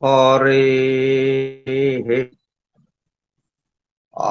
हरे आ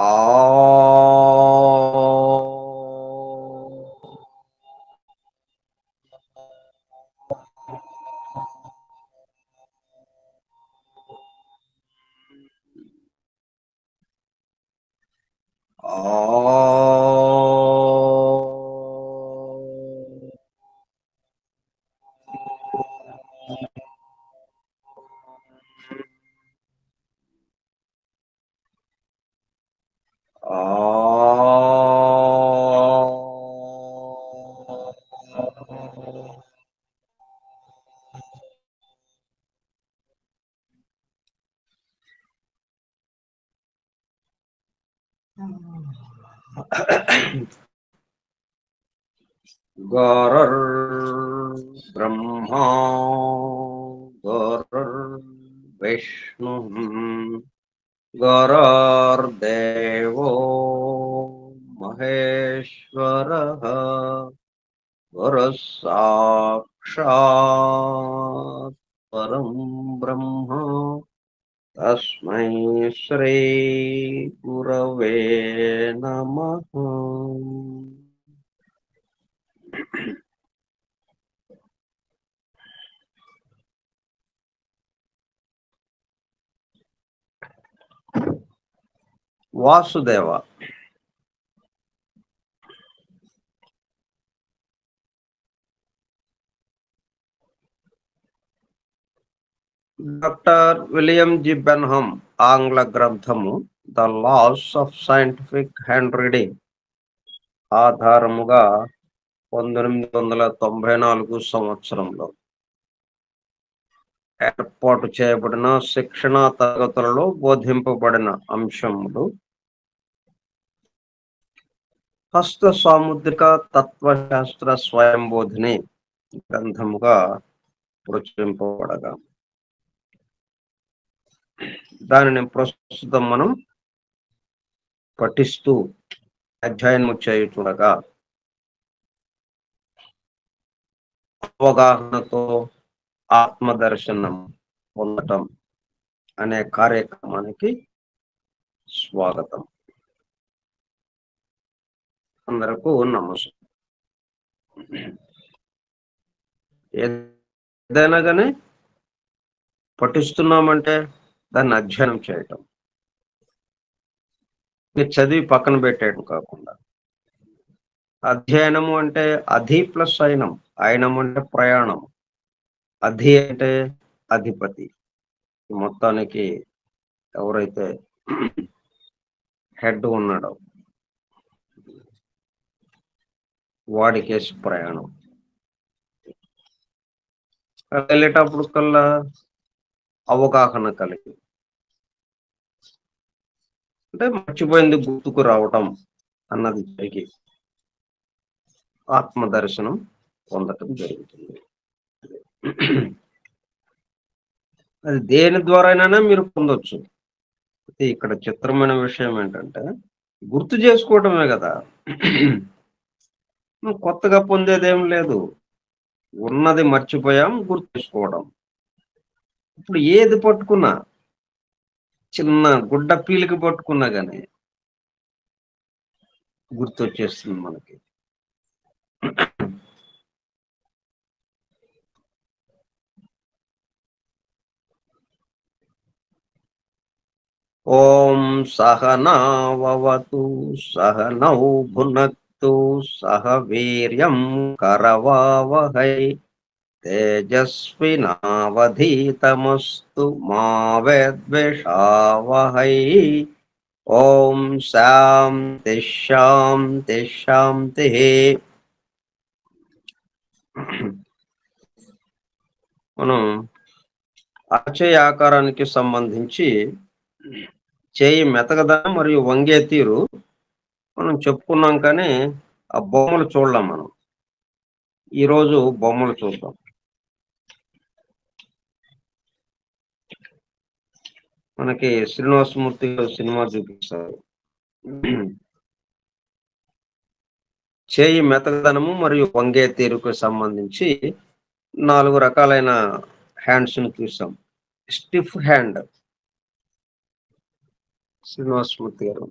गुरुर्ब्रह्मा गुरुर्विष्णु गुरुर्देवो महेश्वरः गुरुः साक्षात् परं ब्रह्म तस्मै श्री गुरवे नमः। Vasudeva doctor William G Benham ఆంగ్ల గ్రంథము the laws of scientific hand reading ఆధారముగా 1894 సంవత్సరంలో ఏర్పాటు చేయబడిన శిక్షణా తరగతులలో బోధింపబడిన అంశములు హస్త సాముద్రిక తత్వశాస్త్ర స్వయంబోధిని గ్రంథముగా ప్రచురింపబడగా దానిని ప్రస్తుతం మనం పఠిస్తూ అధ్యయనము చేయుచుండగా అవగాహనతో ఆత్మదర్శనం పొందటం అనే కార్యక్రమానికి స్వాగతం. అందరకు నమస్కారం. ఏదైనా కానీ పఠిస్తున్నామంటే దాన్ని అధ్యయనం చేయటం, చదివి పక్కన పెట్టేయడం కాకుండా, అధ్యయనము అంటే అధి ప్లస్ అయినం, అయినం అంటే ప్రయాణం, అధి అంటే అధిపతి. మొత్తానికి ఎవరైతే హెడ్ ఉన్నాడో వాడికేసి ప్రయాణం. వెళ్ళేటప్పుడు కల్లా అవగాహన కలిగి అంటే మర్చిపోయింది గుర్తుకు రావటం అన్నది జరిగి ఆత్మదర్శనం పొందటం జరుగుతుంది. అది దేని ద్వారానైనా మీరు పొందొచ్చు. ఇక్కడ చిత్రమైన విషయం ఏంటంటే గుర్తు చేసుకోవటమే కదా, కొత్తగా పొందేదేం లేదు. ఉన్నది మర్చిపోయాం, గుర్తు చేసుకోవడం. ఇప్పుడు ఏది పట్టుకున్నా, చిన్న గుడ్డ పీలికి పట్టుకున్నా గానీ గుర్తొచ్చేస్తుంది మనకి. ఓం సహనావతు సహనౌ భునక్తు సహ వీర్యం కరవావహై తేజస్వినావధీతమస్తు మా విద్విషావహై. ఓం శాంతి శాంతి శాంతి. మనం అరచేయి ఆకారానికి సంబంధించి చేయి మెతకదనం మరియు వంగే తీరు మనం చెప్పుకున్నాం, కానీ ఆ బొమ్మలు చూడలేం. మనం ఈరోజు బొమ్మలు చూద్దాం. మనకి శ్రీనివాసమూర్తి సినిమా చూపిస్తారు. చేయి మెతకదనము మరియు వంగే తీరుకు సంబంధించి 4 రకాలైన హ్యాండ్స్ ని చూసాం. స్టిఫ్ హ్యాండ్ శ్రీనివాసమూర్తి గారు.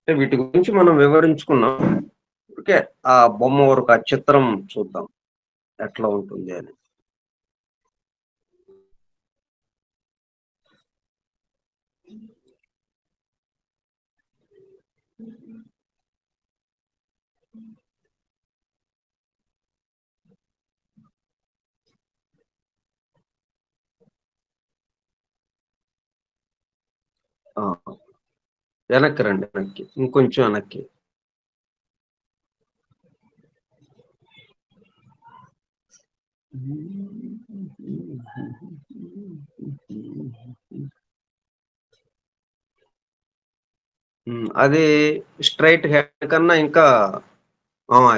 వీటి గురించి మనం వివరించుకున్నాం. ఓకే, ఆ బొమ్మ వరకు ఆ చిత్రం చూద్దాం ఎట్లా ఉంటుంది అని. వెనక్కి రండి, వెనక్కి, ఇంకొంచెం వెనక్కి. అది స్ట్రైట్ హ్యాండ్ కన్నా ఇంకా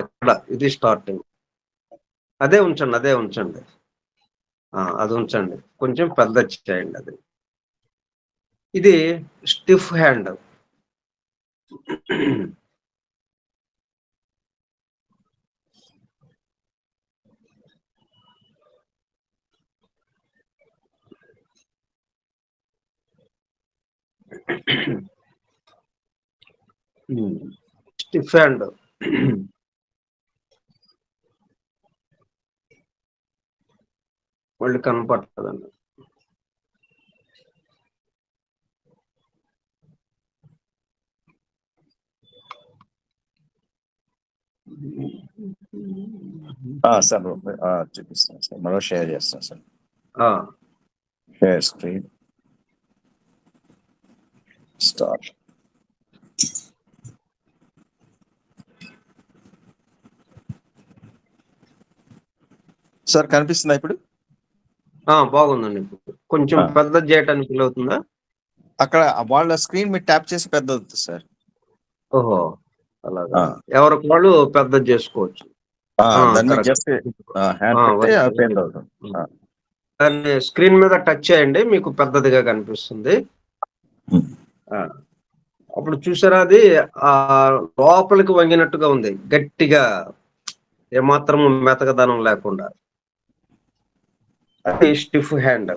ఇక్కడ ఇది స్టార్టింగ్. అదే ఉంచండి, అదే ఉంచండి, అది ఉంచండి, కొంచెం పెద్ద చేయండి. అది ఇది స్టిఫ్ హ్యాండ్. స్టిఫ్ హ్యాండ్ మళ్ళీ కనపడుతుందండి. సార్ చూపిస్తాను సార్, మరో షేర్ చేస్తాను sir. Share screen start. Sir కనిపిస్తుందా ఇప్పుడు? బాగుందండి. కొంచెం పెద్ద చేయడానికి వీలవుతుందా? అక్కడ వాళ్ళ స్క్రీన్ మీద ట్యాప్ చేసి పెద్ద అవుతుంది సార్. ఓహో, అలాగా. ఎవరికి వాళ్ళు పెద్ద చేసుకోవచ్చు. దాన్ని స్క్రీన్ మీద టచ్ చేయండి, మీకు పెద్దదిగా కనిపిస్తుంది. అప్పుడు చూసారా, అది లోపలికి వంగినట్టుగా ఉంది, గట్టిగా, ఏమాత్రం మెతకదనం లేకుండా. అది స్టిఫ్ హ్యాండ్.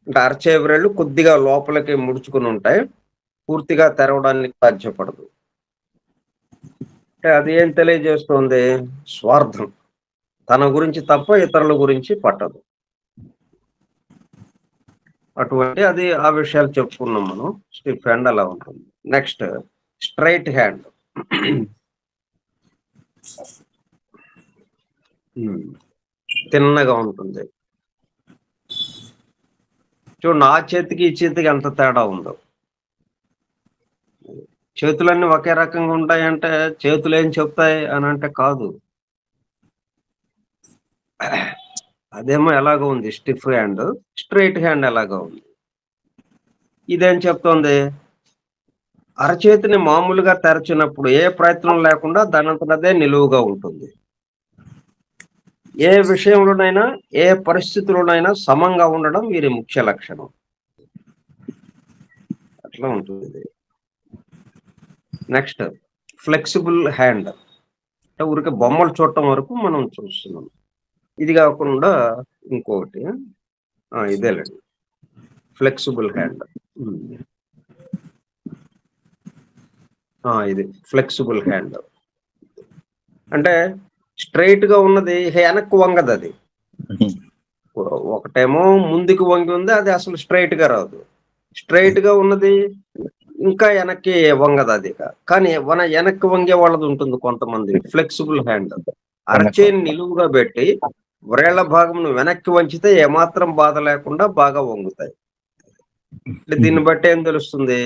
అంటే అరచేవిరేళ్ళు కొద్దిగా లోపలికి ముడుచుకుని ఉంటాయి, పూర్తిగా తెరవడానికి సాధ్యపడదు. అంటే అది ఏం తెలియజేస్తుంది? స్వార్థం, తన గురించి తప్ప ఇతరుల గురించి పట్టదు. అటువంటి అది ఆ విషయాలు చెప్పుకున్నాం మనం. స్టిఫ్ హ్యాండ్ అలా ఉంటుంది. Next straight hand. తిన్నగా ఉంటుంది. చూడండి, ఆ చేతికి ఈ చేతికి ఎంత తేడా ఉందో. చేతులన్నీ ఒకే రకంగా ఉంటాయంటే చేతులు ఏం చెప్తాయి అని అంటే కాదు. అదేమో ఎలాగో ఉంది స్టిఫ్ హ్యాండ్, స్ట్రైట్ హ్యాండ్ ఎలాగో ఉంది. ఇదేం చెప్తోంది? అరచేతిని మామూలుగా తెరచినప్పుడు ఏ ప్రయత్నం లేకుండా దానంతటదే నిలువుగా ఉంటుంది. ఏ విషయంలోనైనా, ఏ పరిస్థితుల్లోనైనా సమంగా ఉండడం వీరి ముఖ్య లక్షణం. అట్లా ఉంటుంది. Next flexible hand. అంటే ఊరికే బొమ్మలు చూడటం వరకు మనం చూస్తున్నాం. ఇది కాకుండా ఇంకొకటి, ఇదేలేండి ఫ్లెక్సిబుల్ హ్యాండ్. ఇది ఫ్లెక్సిబుల్ హ్యాండ్. అంటే స్ట్రైట్ గా ఉన్నది వెనక్కి వంగదు. అది ఒకటేమో ముందుకు వంగి ఉంది, అది అసలు స్ట్రైట్ గా రాదు. స్ట్రైట్ గా ఉన్నది ఇంకా వెనక్కి వంగదు. అది కానీ వెనక్కి వంగే వాళ్ళది ఉంటుంది కొంతమంది. Flexible hand. అరచేని నిలువుగా పెట్టి వ్రేళ్ల భాగం వెనక్కి వంచితే ఏమాత్రం బాధ లేకుండా బాగా వంగుతాయి. దీన్ని బట్టి ఏం తెలుస్తుంది?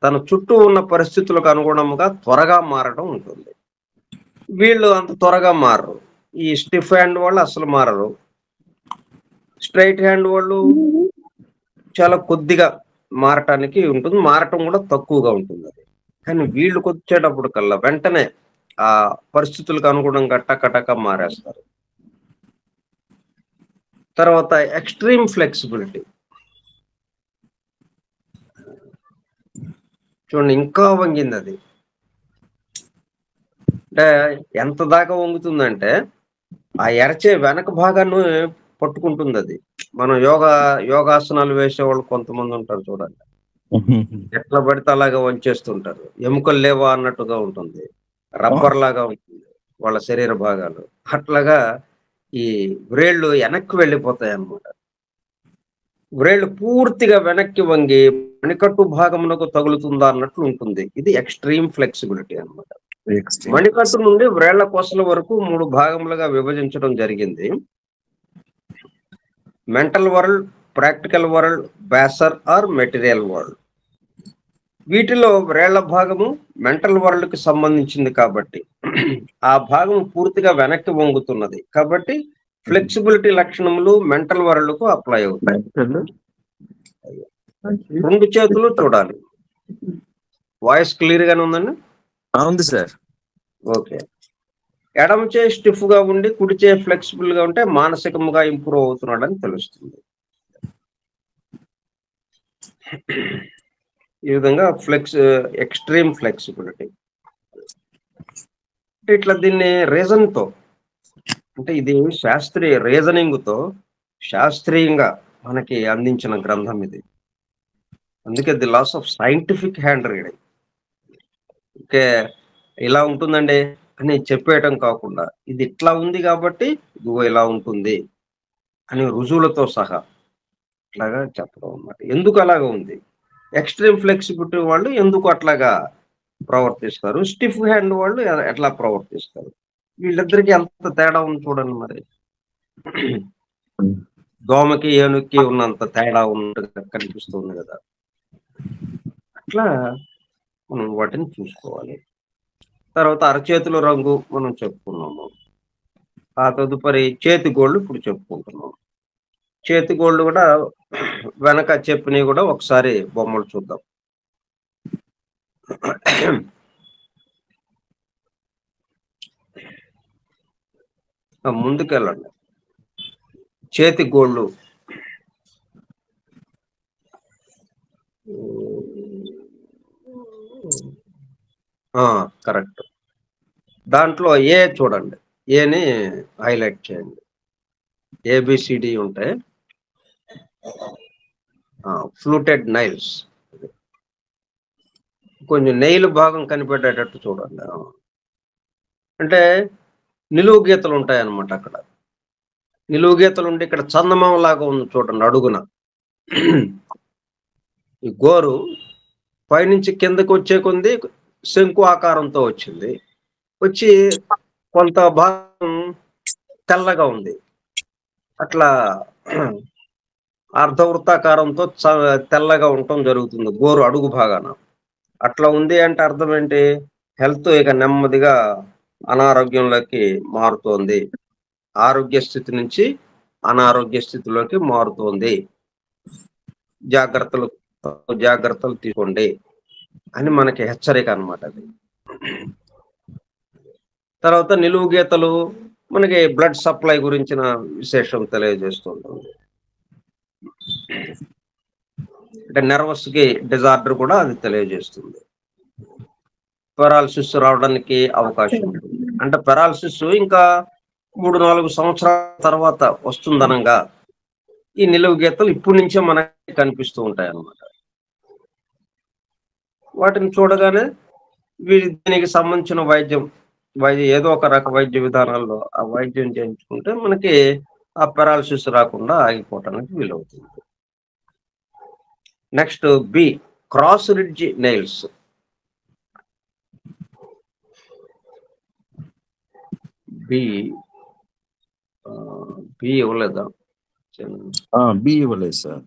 తన చుట్టూ ఉన్న పరిస్థితులకు అనుగుణంగా త్వరగా మారడం ఉంటుంది. వీళ్ళు అంత త్వరగా మారరు. ఈ స్టిఫ్ హ్యాండ్ వాళ్ళు అసలు మారరు. స్ట్రైట్ హ్యాండ్ వాళ్ళు చాలా కొద్దిగా మారటానికి ఉంటుంది, మారటం కూడా తక్కువగా ఉంటుంది. అది కానీ వీళ్ళకి వచ్చేటప్పుడు కల్లా వెంటనే ఆ పరిస్థితులకు అనుగుణంగా టక మారేస్తారు. తర్వాత ఎక్స్ట్రీమ్ ఫ్లెక్సిబిలిటీ. చూడండి, ఇంకా వంగింది. అది అంటే ఎంత దాకా వంగుతుందంటే ఆ ఎరచే వెనక భాగాన్ని పట్టుకుంటుంది అది. మనం యోగాసనాలు వేసేవాళ్ళు కొంతమంది ఉంటారు చూడండి. ఎట్లా పడితే అలాగా వంచేస్తుంటారు. ఎముకలు లేవా అన్నట్టుగా ఉంటుంది. రబ్బర్ లాగా ఉంటుంది వాళ్ళ శరీర భాగాలు. అట్లాగా ఈ వ్రేళ్ళు వెనక్కి వెళ్ళిపోతాయన్నమాట. వ్రేళ్ళు పూర్తిగా వెనక్కి వంగి మణికట్టు భాగమునకు తగులుతుందా అన్నట్లు ఉంటుంది. ఇది ఎక్స్‌ట్రీమ్ ఫ్లెక్సిబిలిటీ అన్నమాట. మణికట్టు నుండి వ్రేళ్ల కొసల వరకు 3 భాగములుగా విభజించడం జరిగింది. Mental world, practical world, baser or material world. వీటిలో వ్రేళ్ల భాగము మెంటల్ వరల్డ్ కి సంబంధించింది కాబట్టి ఆ భాగం పూర్తిగా వెనక్కి వంగుతున్నది కాబట్టి ఫ్లెక్సిబిలిటీ లక్షణములు మెంటల్ వరల్డ్ కు అప్లై అవుతాయి. 2 చేతులు చూడాలి. వాయిస్ క్లియర్ గానే ఉందండి? ఉంది సార్. ఓకే. ఎడమ చేయి స్టిఫ్ గా ఉండి కుడి చేయి ఫ్లెక్సిబుల్ గా ఉంటే మానసికంగా ఇంప్రూవ్ అవుతున్నాడని తెలుస్తుంది. ఈ విధంగా ఎక్స్‌ట్రీమ్ ఫ్లెక్సిబిలిటీ. ఇట్లా దీన్ని రీజన్ తో, అంటే ఇది రీజనింగ్ తో శాస్త్రీయంగా మనకి అందించిన గ్రంథం ఇది. అందుకే the laws of scientific hand reading. Okay, ఇలా ఉంటుందండి అని చెప్పేయటం కాకుండా ఇది ఇట్లా ఉంది కాబట్టి ఇదిగో ఇలా ఉంటుంది అని రుజువులతో సహా ఇట్లాగా చెప్పడం అన్నమాట. ఎందుకు అలాగా ఉంది, ఎక్స్‌ట్రీమ్ ఫ్లెక్సిబిలిటీ వాళ్ళు ఎందుకు అట్లాగా ప్రవర్తిస్తారు, స్టిఫ్ హ్యాండ్ వాళ్ళు ఎట్లా ప్రవర్తిస్తారు, వీళ్ళిద్దరికి ఎంత తేడా ఉంది చూడండి. మరి దోమకి ఏనుక్కి ఉన్నంత తేడా ఉన్నట్టుగా కనిపిస్తుంది కదా. అట్లా మనం వాటిని చూసుకోవాలి. తర్వాత అరచేతుల రంగు మనం చెప్పుకున్నాము. ఆ తదుపరి చేతి గోళ్ళు ఇప్పుడు చెప్పుకుంటున్నాం. చేతి గోళ్ళు కూడా వెనక చెప్పినవి కూడా ఒకసారి బొమ్మలు చూద్దాం. ముందుకెళ్ళండి. చేతి గోళ్ళు కరెక్ట్. దాంట్లో ఏ చూడండి, ఏని హైలైట్ చేయండి. ఏబిసిడి ఉంటాయి. ఫ్లూటెడ్ నైల్స్, కొంచెం నెయిల్ భాగం కనిపెట్టేటట్టు చూడండి. అంటే నిలువు గీతలు ఉంటాయి అన్నమాట. అక్కడ నిలువు గీతలు ఉండి ఇక్కడ చందమామ లాగా ఉంది చూడండి అడుగున. ఈ గోరు పైనుంచి కిందకి వచ్చే కొంది శంకు ఆకారంతో వచ్చింది. వచ్చి కొంత భాగం తెల్లగా ఉంది. అట్లా అర్ధవృత్తాకారంతో తెల్లగా ఉండటం జరుగుతుంది గోరు అడుగు భాగాన. అట్లా ఉంది అంటే అర్థం ఏంటి, హెల్త్ ఇక నెమ్మదిగా అనారోగ్యంలోకి మారుతోంది, ఆరోగ్య స్థితి నుంచి అనారోగ్య స్థితిలోకి మారుతోంది, జాగ్రత్తలు తీసుకోండి అని మనకి హెచ్చరిక అన్నమాట అది. తర్వాత నిలువు గీతలు మనకి బ్లడ్ సప్లై గురించిన విశేషం తెలియజేస్తుంటుంది. అంటే నర్వస్ కి డిజార్డర్ కూడా అది తెలియజేస్తుంది. పెరాలసిస్ రావడానికి అవకాశం ఉంటుంది. అంటే పెరాలసిస్ ఇంకా 3-4 సంవత్సరాల తర్వాత వస్తుందనంగా ఈ నిలువు గీతలు ఇప్పటి నుంచే మనకి కనిపిస్తూ ఉంటాయి అన్నమాట. వాటిని చూడగానే దీనికి సంబంధించిన వైద్యం ఏదో ఒక రక వైద్య విధానాల్లో ఆ వైద్యం చేయించుకుంటే మనకి ఆ పెరాలసిస్ రాకుండా ఆగిపోవటానికి వీలవుతుంది. Next B, cross ridge nails. B ఇవ్వలేదా? బి ఇవ్వలేదు సార్.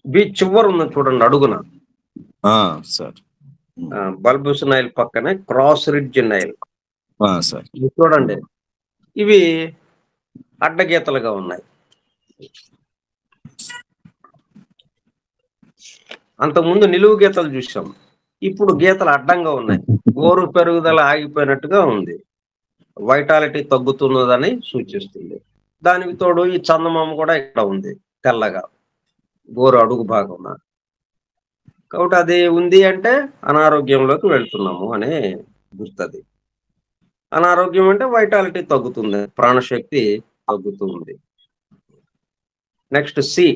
బి చివరి ఉంది చూడండి అడుగున సార్. బల్బస్ నైల్ పక్కనే క్రాస్ రిడ్జ్ నైల్ సార్. చూడండి, ఇవి అడ్డగీతలుగా ఉన్నాయి. అంతకుముందు నిలువు గీతలు చూసాం, ఇప్పుడు గీతలు అడ్డంగా ఉన్నాయి. గోరు పెరుగుదల ఆగిపోయినట్టుగా ఉంది, వైటాలిటీ తగ్గుతున్నదని సూచిస్తుంది. దానికి తోడు ఈ చందమామ కూడా ఇక్కడ ఉంది తెల్లగా గోరు అడుగు భాగం. కాబట్టి అది ఉంది అంటే అనారోగ్యంలోకి వెళ్తున్నాము అనే గుర్తది. అనారోగ్యం అంటే వైటాలిటీ తగ్గుతుంది. ప్రాణశక్తి తగ్గుతుంది. Next C.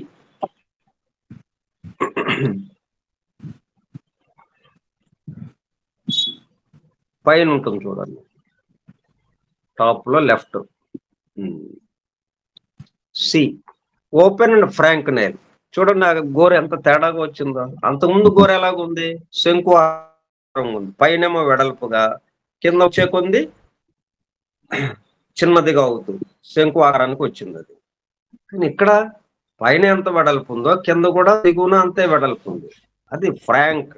పైన ఉంటుంది చూడండి. టాప్ లో left. C. Open and frank nail. చూడండి ఆ గోరు ఎంత తేడాగా వచ్చిందో. అంతకుముందు గోరు ఎలాగుంది? శంకు ఆకారంగా ఉంది. పైనేమో వెడల్పుగా, కింద వచ్చే కొంది చిన్నదిగా అవుతుంది. శంకు ఆకారానికి వచ్చింది అది. కానీ ఇక్కడ పైన ఎంత వెడల్పు ఉందో కింద కూడా దిగువన అంతే వెడల్పు ఉంది. అది frank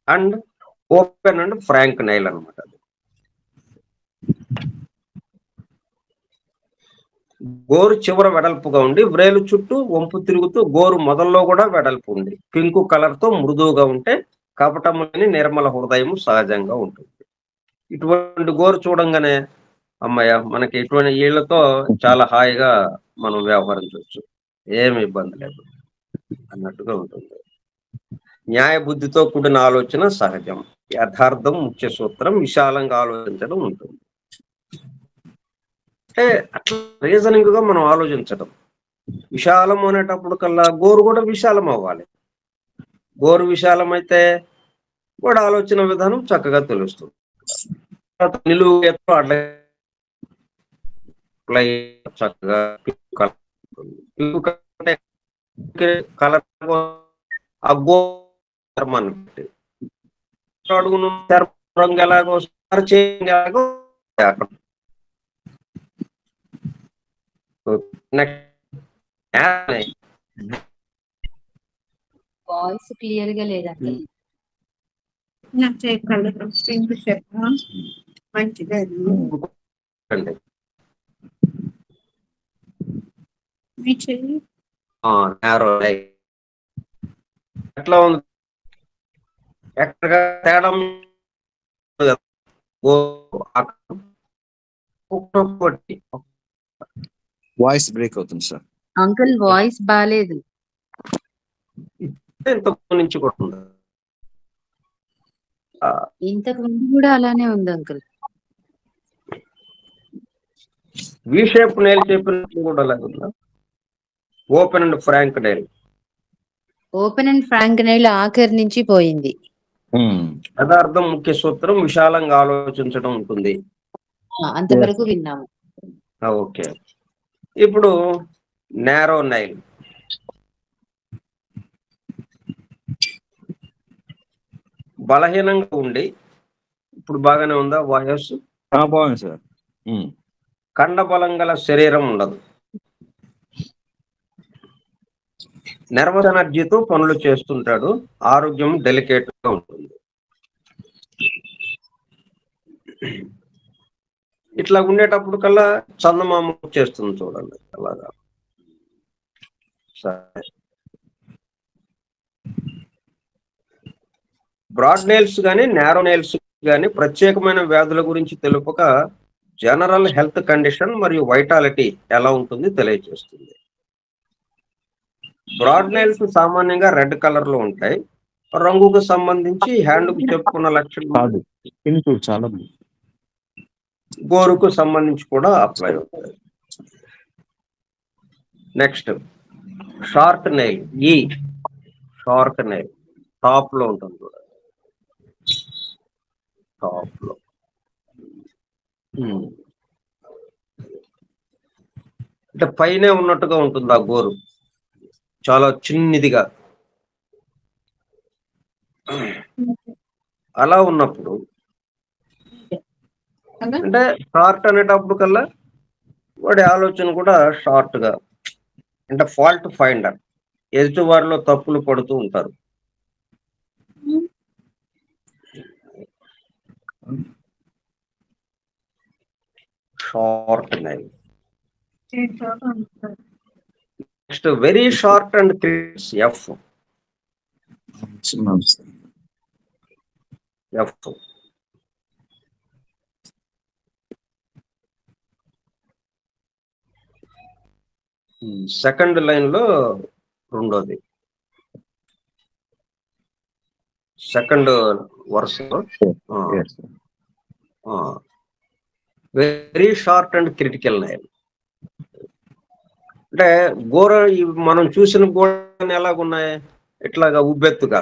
and open and frank nail అనమాట. గోరు చివర వెడల్పుగా ఉండి వ్రేలు చుట్టూ వంపు తిరుగుతూ గోరు మొదల్లో కూడా వెడల్పు ఉంది. పింక్ కలర్ తో మృదువుగా ఉంటే కపటముని నిర్మల హృదయము సహజంగా ఉంటుంది. ఇటువంటి గోరు చూడంగానే అమ్మయ్య మనకి ఇటువంటి వీళ్ళతో చాలా హాయిగా మనం వ్యవహరించవచ్చు, ఏమి ఇబ్బంది లేదు అన్నట్టుగా ఉంటుంది. న్యాయ బుద్ధితో కూడిన ఆలోచన సహజం. యథార్థం ముఖ్య సూత్రం. విశాలంగా ఆలోచించడం ఉంటుంది. అంటే అట్లా రీజనింగ్ గా మనం ఆలోచించడం. విశాలం అనేటప్పుడు కల్లా గోరు కూడా విశాలం అవ్వాలి. గోరు విశాలమైతే కూడా ఆలోచన విధానం చక్కగా తెలుస్తుంది. నిలువు ఎత్తు అట్లా చక్కగా కలర్ ఆ గోర్మన్ అడుగును రంగు ఎలాగో ఎలాగో వాయిస్ క్లియర్ గా లేదండి. మంచిగా ఎట్లా ఉంది? ఎక్కడగా తేడా వాయిస్ బ్రేక్ అవుతుంది సార్. అంకుల్ వాయిస్ బాలేదు. ఇంతకు నుంచి కూడా ఉంది. ఇంతకు ముందు కూడా అలానే ఉంది అంకుల్. వి షేప్ నెయిల్ చెప్పినట్లు కూడా లేకుండా open and frank nail. Open and frank nail ఆఖరి నుంచి పోయింది. యథార్థం ముఖ్య సూత్రం. విశాలంగా ఆలోచించడం ఉంటుంది. అంతవరకు విన్నాము. ఓకే. ఇప్పుడు నారో నైల్. బలహీనంగా ఉండి ఇప్పుడు బాగానే ఉందా వాయిస్? బాగుంది సార్. కండ బలం గల శరీరం ఉండదు. నర్వస్ ఎనర్జీతో పనులు చేస్తుంటాడు. ఆరోగ్యం డెలికేట్ గా ఉంటుంది. ఇట్లా ఉండేటప్పుడు కల్లా చందమామ చేస్తుంది చూడండి అలాగా. సరే. బ్రాడ్ నెయిల్స్ కానీ నారో నెయిల్స్ కానీ ప్రత్యేకమైన వ్యాధుల గురించి తెలుపక జనరల్ హెల్త్ కండిషన్ మరియు వైటాలిటీ ఎలా ఉంటుంది తెలియజేస్తుంది. బ్రాడ్ నెయిల్స్ సామాన్యంగా రెడ్ కలర్ లో ఉంటాయి. రంగుకు సంబంధించి హ్యాండ్ కు చెప్పుకున్న లక్షణాలు చాలా గోరుకు సంబంధించి కూడా అప్లై అవుతాయి. Next short nail. ఈ షార్ట్ నెయిల్ టాప్ లో ఉంటుంది కూడా. టాప్ లో అంటే పైనే ఉన్నట్టుగా ఉంటుంది ఆ గోరు, చాలా చిన్నదిగా. అలా ఉన్నప్పుడు అంటే షార్ట్ అనేటప్పుడు కల్లా వాడి ఆలోచన కూడా షార్ట్ గా, అంటే ఫాల్ట్ ఫైండర్. ఎదుటి వారిలో తప్పులు పడుతూ ఉంటారు. Short nail. Next very short and క్రిస్. ఎఫ్. ఎఫ్. సెకండ్ లైన్ లో రెండోది. సెకండ్ వరుసలో Yes. Very short and critical nail. అంటే మనం చూసిన గోడలు ఎలాగున్నాయి, ఇట్లాగా ఉబ్బెత్తుగా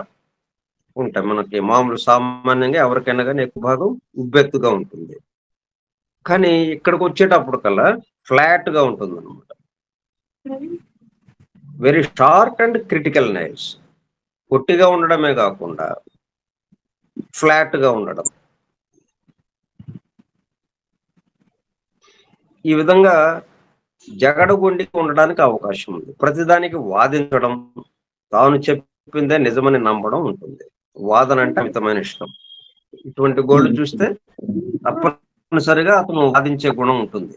ఉంటాయి. మనకి మామూలు సామాన్యంగా ఎవరికైనా కానీ ఎక్కువ భాగం ఉబ్బెత్తుగా ఉంటుంది. కానీ ఇక్కడికి వచ్చేటప్పుడు కల్లా ఫ్లాట్ గా ఉంటుంది అనమాట. Very short and critical nails. పొట్టిగా ఉండడమే కాకుండా ఫ్లాట్ గా ఉండడం. ఈ విధంగా జగడగొండి ఉండడానికి అవకాశం ఉంది. ప్రతిదానికి వాదించడం, తాను చెప్పిందే నిజమని నమ్మడం ఉంటుంది. వాదన అంటే అమితమైన ఇష్టం. ఇటువంటి గోళ్ళు చూస్తే తప్పనిసరిగా అతను వాదించే గుణం ఉంటుంది.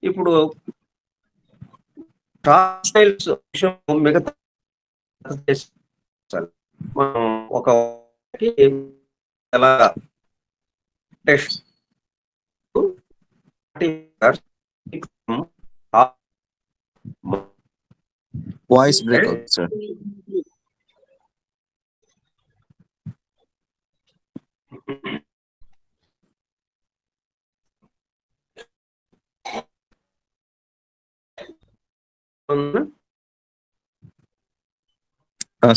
ఇప్పుడు మిగతా మనం ఒక ఎలా టెస్ట్ వాయిస్ బ్రేక్ అవుతుంది సార్.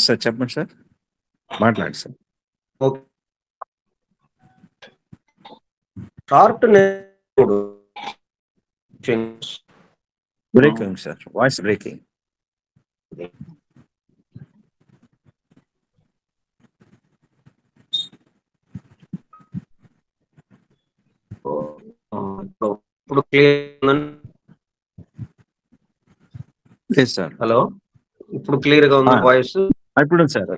సార్ చెప్పండి సార్, మాట్లాడండి sir. Short breaking sir, voice breaking. ఇప్పుడు క్లియర్. లేదు సార్. హలో, ఇప్పుడు క్లియర్ గా ఉంది వాయిస్? ఇప్పుడు సార్.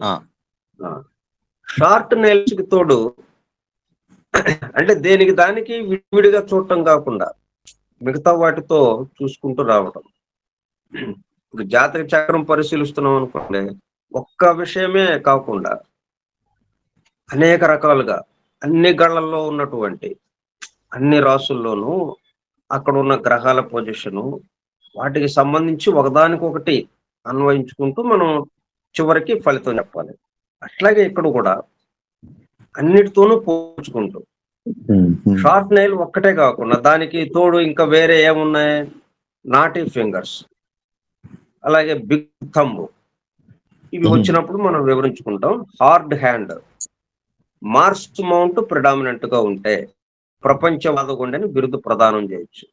షార్ట్ నెయిల్స్ కి తోడు అంటే దేనికి దానికి విడివిడిగా చూడటం కాకుండా మిగతా వాటితో చూసుకుంటూ రావడం. ఇప్పుడు జాతక చక్రం పరిశీలిస్తున్నాం అనుకోండి, ఒక్క విషయమే కాకుండా అనేక రకాలుగా అన్ని గళ్ళల్లో ఉన్నటువంటి అన్ని రాసుల్లోనూ అక్కడ ఉన్న గ్రహాల పొజిషను, వాటికి సంబంధించి ఒకదానికొకటి అన్వయించుకుంటూ మనం చివరికి ఫలితం చెప్పాలి. అట్లాగే ఇక్కడ కూడా అన్నిటితోనూ పోల్చుకుంటూ షార్ట్ నెయిల్ ఒక్కటే కాకుండా దానికి తోడు ఇంకా వేరే ఏమున్నాయి, నాటీ ఫింగర్స్, అలాగే బిగ్ థంబ్, ఇవి వచ్చినప్పుడు మనం వివరించుకుంటాం. Hard hand, Mars mount predominant గా ఉంటే ప్రపంచవాద గుండెని బిరుదు ప్రదానం చేయొచ్చు.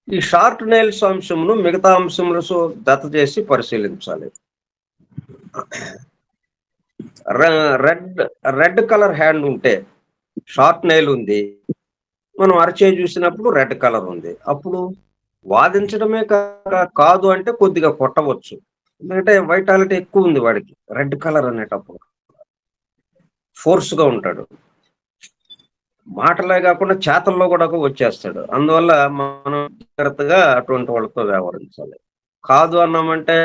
ఈ షార్ట్ నెయిల్స్ అంశంను మిగతా అంశములతో జత చేసి పరిశీలించాలి. రెడ్ కలర్ హ్యాండ్ ఉంటే షార్ట్ నెయిల్ ఉంది, మనం అరచేయి చూసినప్పుడు రెడ్ కలర్ ఉంది, అప్పుడు వాదించడమే కాదు అంటే కొద్దిగా కొట్టవచ్చు. ఎందుకంటే వైటాలిటీ ఎక్కువ ఉంది వాడికి. రెడ్ కలర్ అనేటప్పుడు ఫోర్స్ గా ఉంటాడు, మాటలే కాకుండా చేతల్లో కూడా వచ్చేస్తాడు. అందువల్ల మనం జాగ్రత్తగా అటువంటి వాళ్ళతో వ్యవహరించాలి. కాదు అన్నామంటే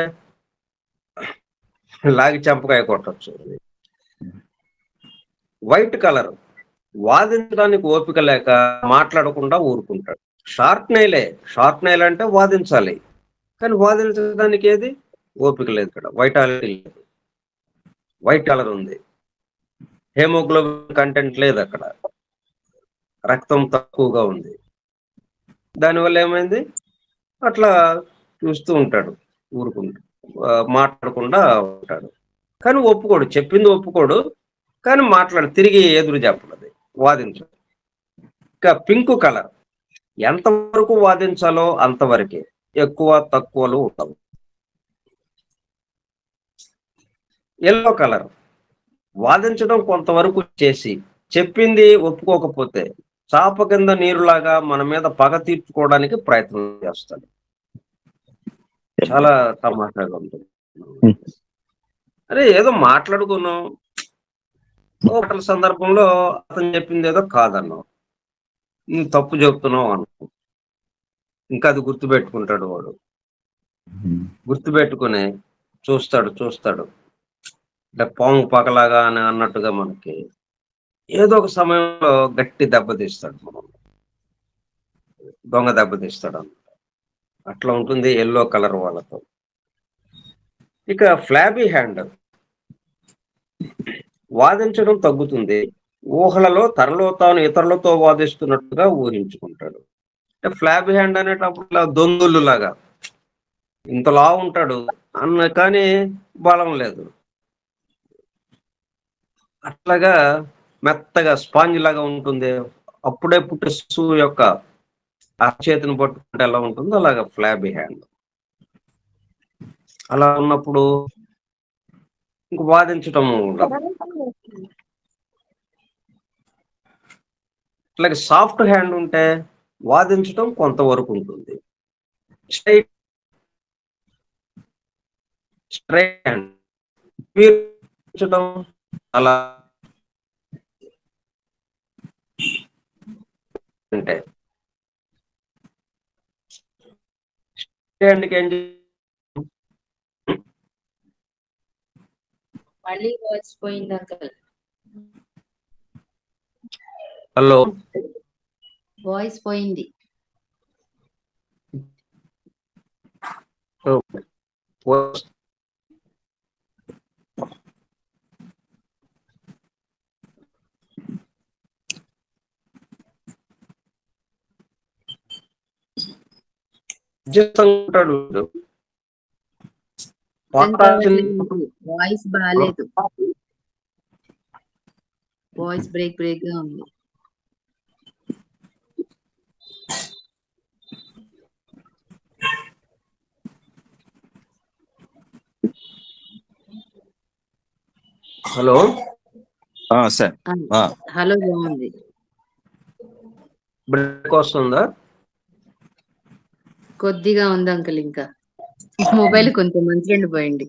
లాగి చెంపకాయ కొట్టచ్చు. వైట్ కలర్, వాదించడానికి ఓపిక లేక మాట్లాడకుండా ఊరుకుంటాడు. షార్ట్ నెయిల్ అంటే వాదించాలి, కానీ వాదించడానికి ఏది ఓపిక లేదు. ఇక్కడ వైటాలిటీ లేదు, వైట్ కలర్ ఉంది, హేమోగ్లోబిన్ కంటెంట్ లేదు, అక్కడ రక్తం తక్కువగా ఉంది. దానివల్ల ఏమైంది, అట్లా చూస్తూ ఉంటాడు, ఊరుకుంటూ మాట్లాడకుండా ఉంటాడు. కానీ ఒప్పుకోడు, చెప్పింది ఒప్పుకోడు, కానీ తిరిగి ఎదురు చెప్పలేదు, వాదించడు. ఇంకా పింక్ కలర్, ఎంతవరకు వాదించాలో అంతవరకే, ఎక్కువ తక్కువలు ఉండవు. ఎల్లో కలర్, వాదించడం కొంతవరకు చేసి చెప్పింది ఒప్పుకోకపోతే చాప కింద నీరులాగా మన మీద పగ తీర్చుకోవడానికి ప్రయత్నం చేస్తాడు. చాలా తమాషాగా ఉంటుంది. అరే ఏదో మాట్లాడుకున్నాం, ఒకటి సందర్భంలో అతను చెప్పింది ఏదో కాదన్నావు, నువ్వు తప్పు చెప్తున్నావు అనుకో, ఇంకా అది గుర్తుపెట్టుకుంటాడు వాడు. గుర్తుపెట్టుకుని చూస్తాడు అంటే పాము పగలాగా అని అన్నట్టుగా మనకి ఏదో ఒక సమయంలో గట్టి దెబ్బతీస్తాడు, మనం దొంగ దెబ్బతీస్తాడు అన్నమాట. అట్లా ఉంటుంది ఎల్లో కలర్ వాళ్ళతో. ఇక ఫ్లాబీ హ్యాండ్, వాదించడం తగ్గుతుంది, ఊహలలో తనలో తాను ఇతరులతో వాదిస్తున్నట్టుగా ఊహించుకుంటాడు. ఫ్లాబీ హ్యాండ్ అనేటప్పుడు ఇలా దొందులు లాగా ఇంతలా ఉంటాడు కానీ బలం లేదు, అట్లాగా మెత్తగా స్పాంజ్ లాగా ఉంటుంది. అప్పుడే పుట్టే శిశువు యొక్క ఆ చేతిని పట్టుకుంటే ఎలా ఉంటుందో అలాగా ఫ్లాబీ హ్యాండ్. అలా ఉన్నప్పుడు ఇంక వాదించటం ఉండదు. అట్లాగే సాఫ్ట్ హ్యాండ్ ఉంటే వాదించటం కొంతవరకు ఉంటుంది. స్ట్రైట్ హ్యాండ్ అలా అంటే హ్యాండ్కి ఏం మళ్ళీ వాయిస్ పోయింది అంకల్. హలో, వాయిస్ పోయింది. ఉంటాడు, వాయిస్ బాగాలేదు, వాయిస్ బ్రేక్ బ్రేక్ గా ఉంది. హలో సార్, హలో బాగుంది. బ్రేక్ వస్తుందా? కొద్దిగా ఉంది అంకుల్. ఇంకా మొబైల్ కొంచెం మంచిగా పోయింది.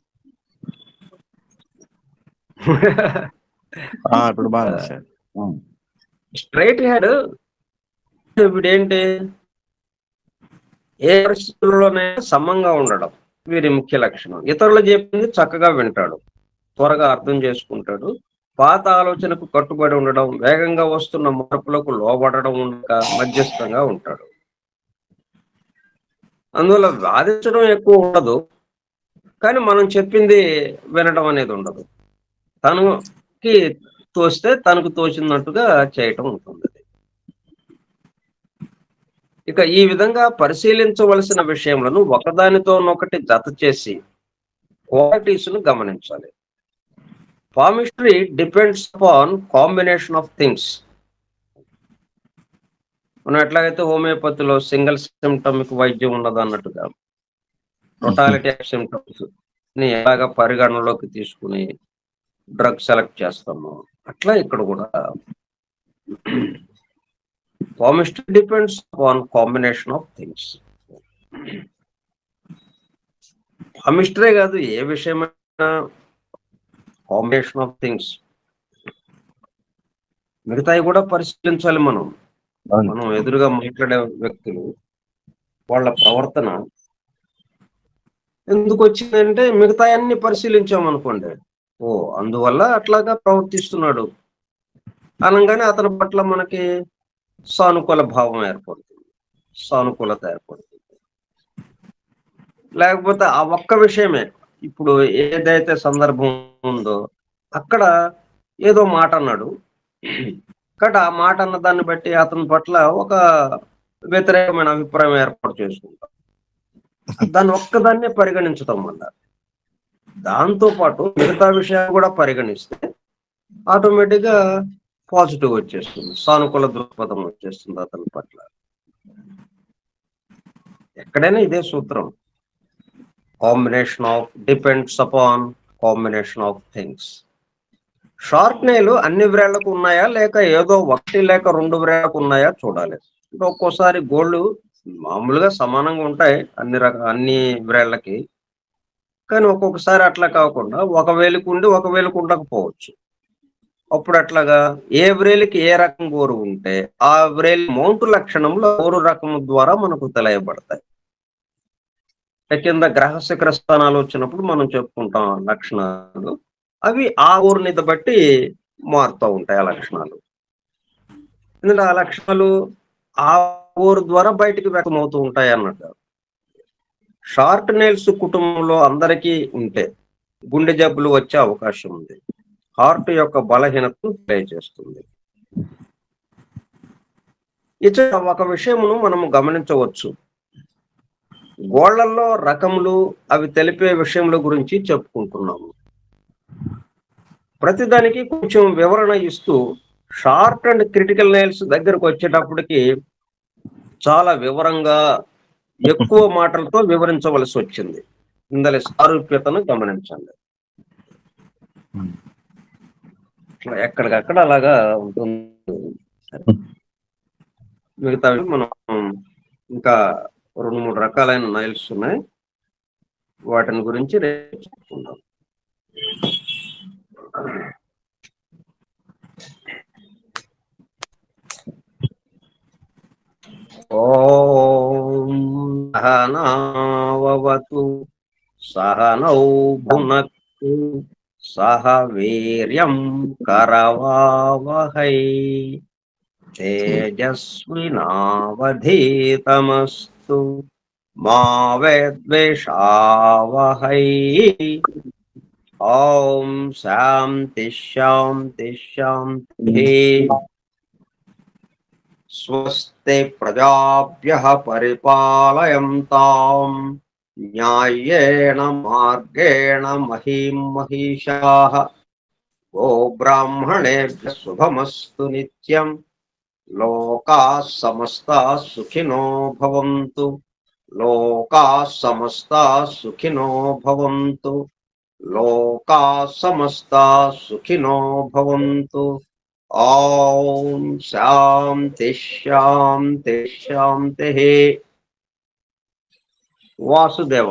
ఇప్పుడు బాగుంది సార్. స్ట్రైట్ హ్యాండ్ ఇప్పుడు ఏంటి, ఏ పరిస్థితుల్లోనే సమంగా ఉండడం వీరి ముఖ్య లక్షణం. ఇతరులు చెప్పింది చక్కగా వింటాడు, త్వరగా అర్థం చేసుకుంటాడు, పాత ఆలోచనకు కట్టుబడి ఉండడం, వేగంగా వస్తున్న మార్పులకు లోబడడం ఉండక మధ్యస్థంగా ఉంటాడు. అందువల్ల వాదించడం ఎక్కువ ఉండదు, కానీ మనం చెప్పింది వినడం అనేది ఉండదు. తనకి తోస్తే తనకు తోచినట్టుగా చేయటం ఉంటుంది. ఇక ఈ విధంగా పరిశీలించవలసిన విషయములను ఒకదానితోనొకటి జత చేసి క్వాలిటీస్ ను గమనించాలి. Palmistry depends upon combination of things. మనం ఎట్లాగైతే హోమియోపతిలో సింగిల్ సిమ్టమిక్ వైద్యం ఉండదు అన్నట్టుగా టోటాలిటీ ఆఫ్ సిమ్టమ్స్ ని ఎలాగా పరిగణనలోకి తీసుకుని డ్రగ్ సెలెక్ట్ చేస్తాము, అట్లా ఇక్కడ కూడా palmistry depends on combination of things. Palmistry కాదు, ఏ విషయమైనా కాంబినేషన్ ఆఫ్ థింగ్స్. మిగతాయి కూడా పరిశీలించాలి. మనం ఎదురుగా మాట్లాడే వ్యక్తులు వాళ్ళ ప్రవర్తన ఎందుకు వచ్చిందంటే మిగతా అన్ని పరిశీలించామనుకోండి, ఓ అందువల్ల అట్లాగా ప్రవర్తిస్తున్నాడు అనగానే అతని పట్ల మనకి సానుకూల భావం ఏర్పడుతుంది, సానుకూలత ఏర్పడుతుంది. లేకపోతే ఆ ఒక్క విషయమే, ఇప్పుడు ఏదైతే సందర్భం ఉందో అక్కడ ఏదో మాట అన్నాడు, కాబట్టి ఆ మాట అన్న దాన్ని బట్టి అతని పట్ల ఒక వ్యతిరేకమైన అభిప్రాయం ఏర్పాటు చేసుకుంటాం. దాన్ని ఒక్కదాన్నే పరిగణించటం వల్ల దాంతో పాటు మిగతా విషయాలు కూడా పరిగణిస్తే ఆటోమేటిక్ గా పాజిటివ్ వచ్చేస్తుంది, సానుకూల దృక్పథం వచ్చేస్తుంది అతని పట్ల. ఎక్కడైనా ఇదే సూత్రం, combination of depends upon combination of things. Short nail అన్ని వ్రేళ్లకు ఉన్నాయా లేక ఏదో ఒకటి లేక రెండు వ్రేళ్లకు ఉన్నాయా చూడాలి. ఒక్కోసారి గోళ్ళు మామూలుగా సమానంగా ఉంటాయి అన్ని వ్రేళ్లకి, కానీ ఒక్కొక్కసారి అట్లా కాకుండా ఒక వేలికి ఉండి ఒక వేలికి ఉండకపోవచ్చు. అప్పుడు అట్లాగా ఏ వ్రేలికి ఏ రకం గోరు ఉంటే ఆ వ్రేలి మౌంటు లక్షణంలో గోరు రకం ద్వారా మనకు తెలియబడతాయి. కింద గ్రహ శిఖర స్థానాలు వచ్చినప్పుడు మనం చెప్పుకుంటాం లక్షణాలు, అవి ఆ ఊరిని బట్టి మారుతూ ఉంటాయి ఆ లక్షణాలు. ఎందుకంటే ఆ లక్షణాలు ఆ ఊరు ద్వారా బయటికి వ్యక్తమవుతూ ఉంటాయి అన్నట్టు. షార్ట్ నెయిల్స్ కుటుంబంలో అందరికీ ఉంటే గుండె జబ్బులు వచ్చే అవకాశం ఉంది. హార్ట్ యొక్క బలహీనతను తెలియజేస్తుంది. ఇచ్చట ఒక విషయమును మనము గమనించవచ్చు. గోళ్లలో రకములు అవి తెలిపే విషయముల గురించి చెప్పుకుంటున్నాము. ప్రతిదానికి కొంచెం వివరణ ఇస్తూ షార్ట్ అండ్ క్రిటికల్ నెయిల్స్ దగ్గరకు వచ్చేటప్పటికి చాలా వివరంగా ఎక్కువ మాటలతో వివరించవలసి వచ్చింది. ఇందులో సారూప్యతను గమనించండి. ఎక్కడికక్కడ అలాగా ఉంటుంది. మిగతా మనం ఇంకా 2-3 రకాలైన నైల్స్ ఉన్నాయి. వాటిని గురించి రేపు చెప్పుకుందాం. ఓం సహనావతు సహనౌ భునక్తు సహ వీర్యం కరవావహై తేజస్వినావధీతమస్తు మా విద్విషావహై. ఓం శాంతి శాంతి శాంతి. స్వస్తి ప్రజాభ్యః పరిపాలయంతాం న్యాయేన మార్గేణ మహీం మహిషాః. గోబ్రాహ్మణేభ్యః శుభమస్తు నిత్యం. లోకాః సమస్తాః సుఖినో భవంతు. లోకాః సమస్తాః సుఖినో భవంతు. లోకాః సమస్తాః సుఖినో భవంతు. ఓం శాంతి శాంతి శాంతి. వాసుదేవ.